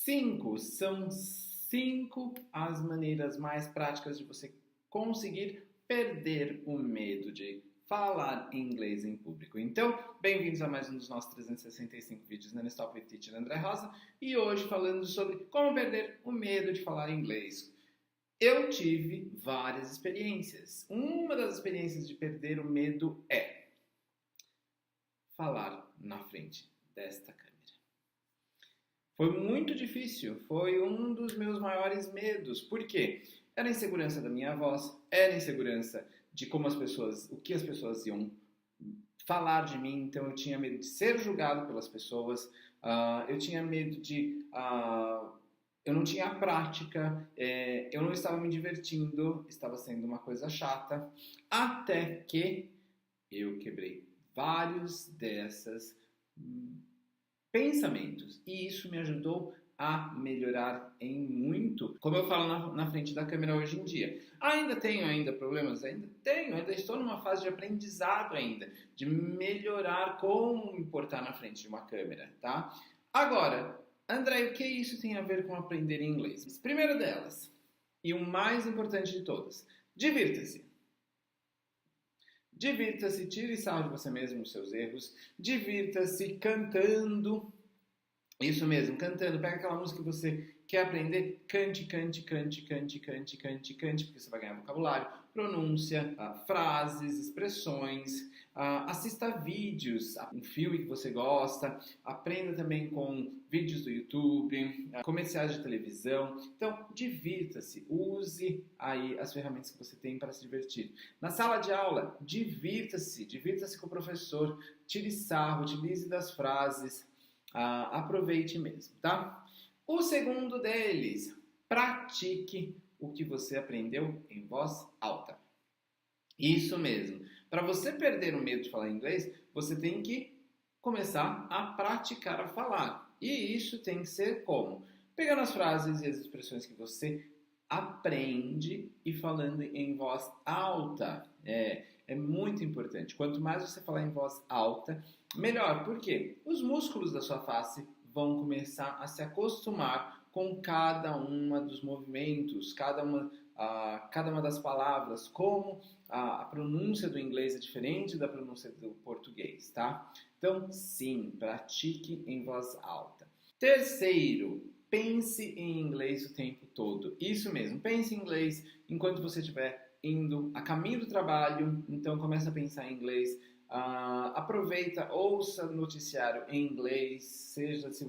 5 são 5 as maneiras mais práticas de você conseguir perder o medo de falar inglês em público. Então, bem-vindos a mais um dos nossos 365 vídeos na Stop with Teacher André Rosa e hoje falando sobre como perder o medo de falar inglês. Eu tive várias experiências. Uma das experiências de perder o medo é falar na frente desta câmera. Foi muito difícil, foi um dos meus maiores medos. Por quê? Era a insegurança da minha voz, era a insegurança de como as pessoas, o que as pessoas iam falar de mim. Então eu tinha medo de ser julgado pelas pessoas, eu tinha medo de... eu não tinha prática, eu não estava me divertindo, estava sendo uma coisa chata, até que eu quebrei vários desses pensamentos e isso me ajudou a melhorar em muito, como eu falo na frente da câmera hoje em dia. Ainda tenho problemas? Ainda estou numa fase de aprendizado ainda, de melhorar como me portar na frente de uma câmera, tá? Agora, André, o que isso tem a ver com aprender inglês? Primeira delas, e o mais importante de todas, divirta-se. Divirta-se, tire sarro de você mesmo, dos seus erros. Divirta-se cantando. Isso mesmo, cantando. Pega aquela música que você quer aprender, cante, cante, cante, cante, cante, cante, cante, porque você vai ganhar vocabulário, pronúncia, frases, expressões. Assista vídeos, um filme que você gosta. Aprenda também com vídeos do YouTube, comerciais de televisão. Então, divirta-se. Use aí as ferramentas que você tem para se divertir. Na sala de aula, divirta-se. Divirta-se com o professor. Tire sarro, utilize das frases. Aproveite mesmo, tá? O segundo deles, pratique o que você aprendeu em voz alta. Isso mesmo. Para você perder o medo de falar inglês, você tem que começar a praticar a falar. E isso tem que ser como? Pegando as frases e as expressões que você aprende e falando em voz alta. É muito importante. Quanto mais você falar em voz alta, melhor. Por quê? Os músculos da sua face vão começar a se acostumar com cada uma dos movimentos, cada uma das palavras, como a pronúncia do inglês é diferente da pronúncia do português, tá? Então, sim, pratique em voz alta. Terceiro, pense em inglês o tempo todo. Isso mesmo, pense em inglês enquanto você estiver indo a caminho do trabalho, então começa a pensar em inglês. Aproveita, ouça noticiário em inglês, seja se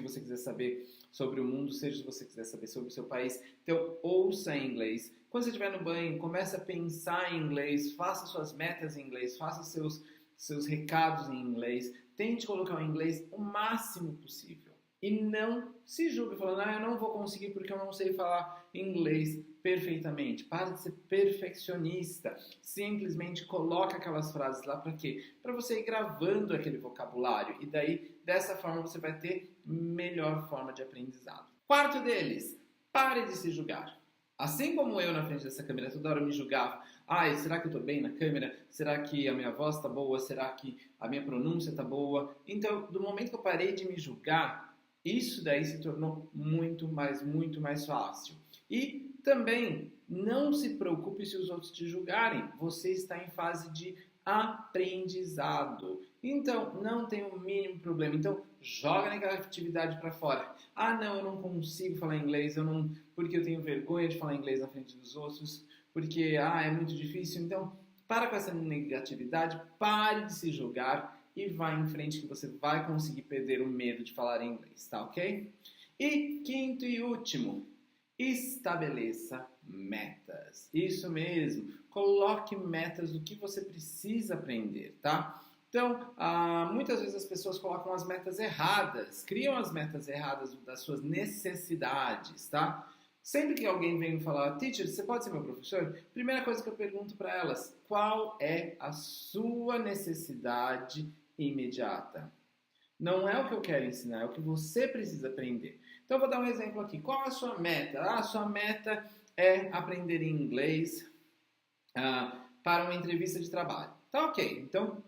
você quiser saber sobre o mundo, seja se você quiser saber sobre o seu país. Então, ouça em inglês. Quando você estiver no banho, comece a pensar em inglês, faça suas metas em inglês, faça seus recados em inglês. Tente colocar o inglês o máximo possível. E não se julgue falando, eu não vou conseguir porque eu não sei falar inglês perfeitamente. Pare de ser perfeccionista. Simplesmente coloque aquelas frases lá para quê? Para você ir gravando aquele vocabulário. E daí, dessa forma, você vai ter melhor forma de aprendizado. Quarto deles, pare de se julgar. Assim como eu na frente dessa câmera toda hora me julgava, será que eu estou bem na câmera? Será que a minha voz está boa? Será que a minha pronúncia está boa? Então, do momento que eu parei de me julgar, isso daí se tornou muito mais fácil. E também, não se preocupe se os outros te julgarem. Você está em fase de aprendizado. Então, não tem o mínimo problema. Então, joga a negatividade para fora. Não, eu não consigo falar inglês, porque eu tenho vergonha de falar inglês na frente dos outros, porque, é muito difícil. Então, para com essa negatividade, pare de se julgar e vá em frente que você vai conseguir perder o medo de falar inglês, tá ok? E quinto e último, estabeleça metas. Isso mesmo, coloque metas do que você precisa aprender, tá? Então, muitas vezes as pessoas colocam as metas erradas, criam as metas erradas das suas necessidades, tá? Sempre que alguém vem me falar, teacher, você pode ser meu professor? Primeira coisa que eu pergunto para elas, qual é a sua necessidade imediata? Não é o que eu quero ensinar, é o que você precisa aprender. Então, eu vou dar um exemplo aqui. Qual é a sua meta? A sua meta é aprender inglês para uma entrevista de trabalho. Tá ok. Então,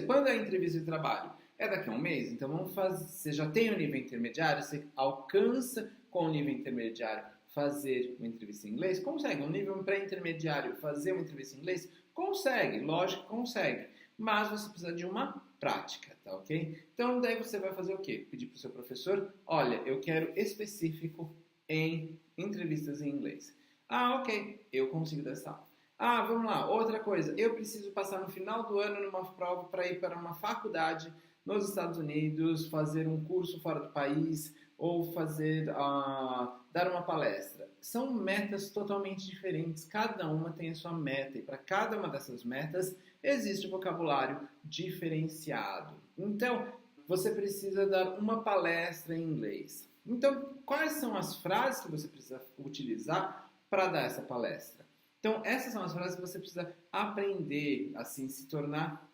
quando é a entrevista de trabalho? é daqui a um mês. Então vamos fazer, você já tem o nível intermediário, você alcança com o nível intermediário fazer uma entrevista em inglês? Consegue. Um nível pré-intermediário fazer uma entrevista em inglês? Consegue, lógico que consegue. Mas você precisa de uma prática, tá ok? Então daí você vai fazer o quê? Pedir para o seu professor, olha, eu quero específico em entrevistas em inglês. Ah, ok, eu consigo dar essa aula. Ah, vamos lá, outra coisa, eu preciso passar no final do ano numa prova para ir para uma faculdade nos Estados Unidos, fazer um curso fora do país ou fazer, dar uma palestra. São metas totalmente diferentes, cada uma tem a sua meta e para cada uma dessas metas existe um vocabulário diferenciado. Então, você precisa dar uma palestra em inglês. Então, quais são as frases que você precisa utilizar para dar essa palestra? Então, essas são as frases que você precisa aprender, assim, se tornar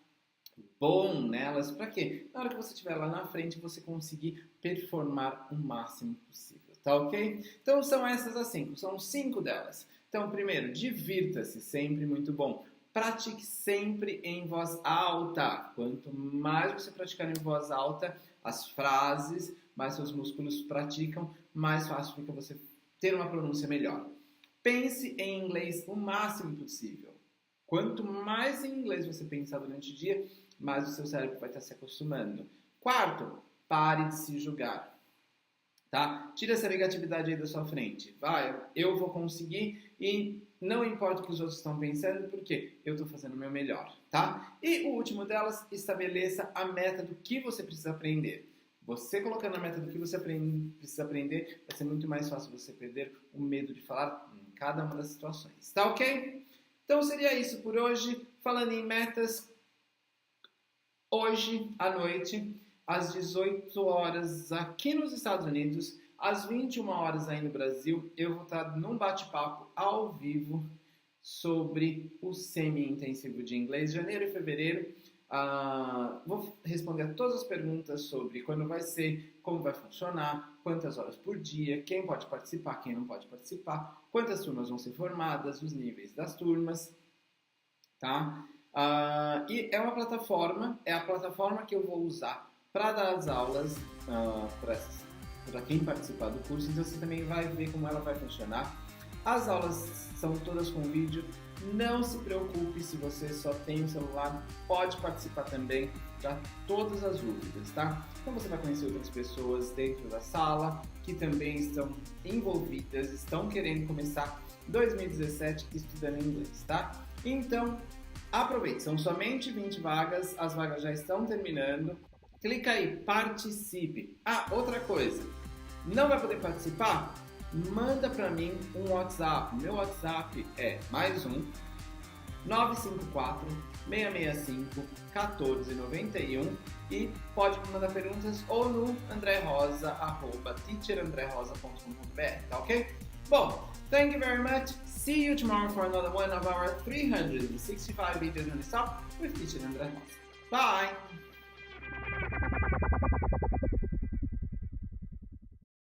bom nelas. Para quê? Na hora que você estiver lá na frente, você conseguir performar o máximo possível, tá ok? Então, são essas as 5, são 5 delas. Então, primeiro, divirta-se, sempre muito bom. Pratique sempre em voz alta. Quanto mais você praticar em voz alta as frases, mais seus músculos praticam, mais fácil fica você ter uma pronúncia melhor. Pense em inglês o máximo possível. Quanto mais em inglês você pensar durante o dia, mais o seu cérebro vai estar se acostumando. Quarto, pare de se julgar. Tá? Tira essa negatividade aí da sua frente. Vai, eu vou conseguir e não importa o que os outros estão pensando, porque eu estou fazendo o meu melhor, tá? E o último delas, estabeleça a meta do que você precisa aprender. Você colocando a meta do que você precisa aprender, vai ser muito mais fácil você perder o medo de falar em cada uma das situações, tá ok? Então seria isso por hoje. Falando em metas, hoje à noite, às 18 horas aqui nos Estados Unidos, às 21 horas aí no Brasil, eu vou estar num bate-papo ao vivo sobre o semi-intensivo de inglês, janeiro e fevereiro. Vou responder a todas as perguntas sobre quando vai ser, como vai funcionar, quantas horas por dia, quem pode participar, quem não pode participar, quantas turmas vão ser formadas, os níveis das turmas, tá? E é uma plataforma, é a plataforma que eu vou usar para dar as aulas para quem participar do curso, então você também vai ver como ela vai funcionar. As aulas são todas com vídeo. Não se preocupe se você só tem o celular, pode participar também para todas as dúvidas, tá? Então você vai conhecer outras pessoas dentro da sala que também estão envolvidas, estão querendo começar 2017 estudando inglês, tá? Então, aproveite, são somente 20 vagas, as vagas já estão terminando. Clica aí, participe. Outra coisa, não vai poder participar? Manda para mim um WhatsApp. Meu WhatsApp é +1 954 665 1491 e pode me mandar perguntas ou no andrerosa@teacherandrerosa.com.br, tá ok? Bom, thank you very much. See you tomorrow for another one of our 365 videos non-stop with Teacher André Rosa. Bye!